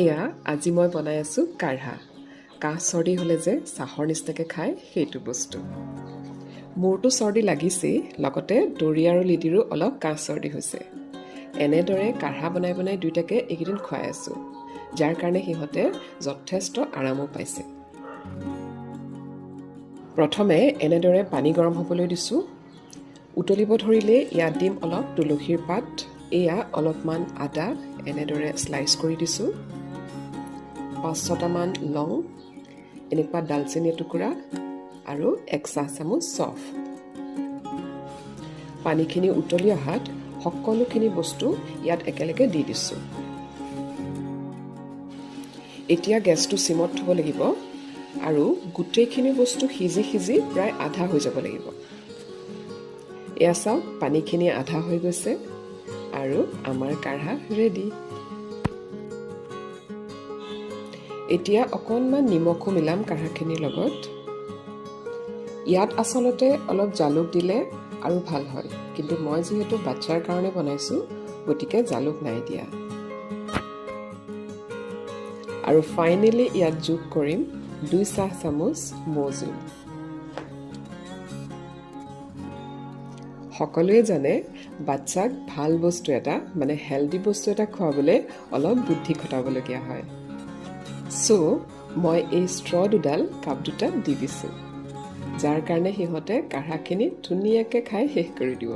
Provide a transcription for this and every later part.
এয়া আজি মই বনাই আছোঁ কাঢ়া কাহ চৰ্দি হ'লে যে চাহৰ নিচিনাকৈ খায় সেইটো বস্তু মোৰতো চৰ্দি লাগিছেই লগতে দৰি আৰু লিডিৰো অলপ কাহ চৰ্দি হৈছে এনেদৰে কাঢ়া বনাই বনাই দুইটাকে এইকেইদিন খুৱাই আছোঁ যাৰ কাৰণে সিহঁতে যথেষ্ট আৰামো পাইছে প্ৰথমে এনেদৰে পানী গৰম হ'বলৈ দিছোঁ উতলিব ধৰিলে ইয়াত দিম অলপ তুলসীৰ পাত এয়া অলপমান আদা এনেদৰে স্লাইচ কৰি দিছোঁ 5-6টামান লং এনেকুৱা ডালচেনি টুকুৰা আৰু 1 চাহ চামুচ চফ পানীখিনি উতলি অহাত সকলোখিনি বস্তু ইয়াত একেলগে দি দিছোঁ এতিয়া গেছটো সিমত থ'ব লাগিব আৰু গোটেইখিনি বস্তু সিজি সিজি প্ৰায় আধা হৈ যাব লাগিব এয়া চাওক পানীখিনি আধা হৈ গৈছে আৰু আমাৰ কাঢ়া ৰেডি এতিয়া অকণমান নিমখো মিলাম কাঢ়াখিনিৰ লগত ইয়াত আচলতে অলপ জালুক দিলে আৰু ভাল হয় কিন্তু মই যিহেতু বাচ্চাৰ কাৰণে বনাইছোঁ গতিকে জালুক নাই দিয়া আৰু ফাইনেলি ইয়াত যোগ কৰিম 2 চাহ চামুচ মৌজু সকলোৱে জানে বাচ্চাক ভাল বস্তু এটা মানে হেলদি বস্তু এটা খুৱাবলৈ অলপ বুদ্ধি খটাবলগীয়া হয় সো মই এই ষ্ট্ৰ দুডাল কাপ দুটা দি দিছোঁ যাৰ কাৰণে সিহঁতে কাঢ়াখিনি ধুনীয়াকৈ খাই শেষ কৰি দিব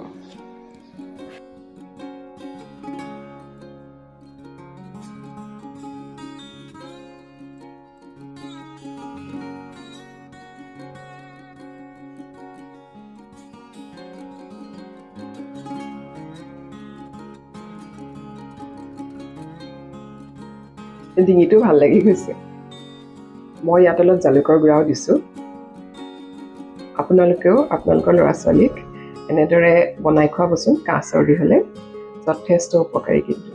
ডিঙিটো ভাল লাগি গৈছে মই ইয়াত অলপ জালুকৰ গুড়াও দিছোঁ আপোনালোকেও আপোনালোকৰ ল'ৰা ছোৱালীক এনেদৰে বনাই খুৱাবচোন কাহ চৰ্দি হ'লে যথেষ্ট উপকাৰী কিন্তু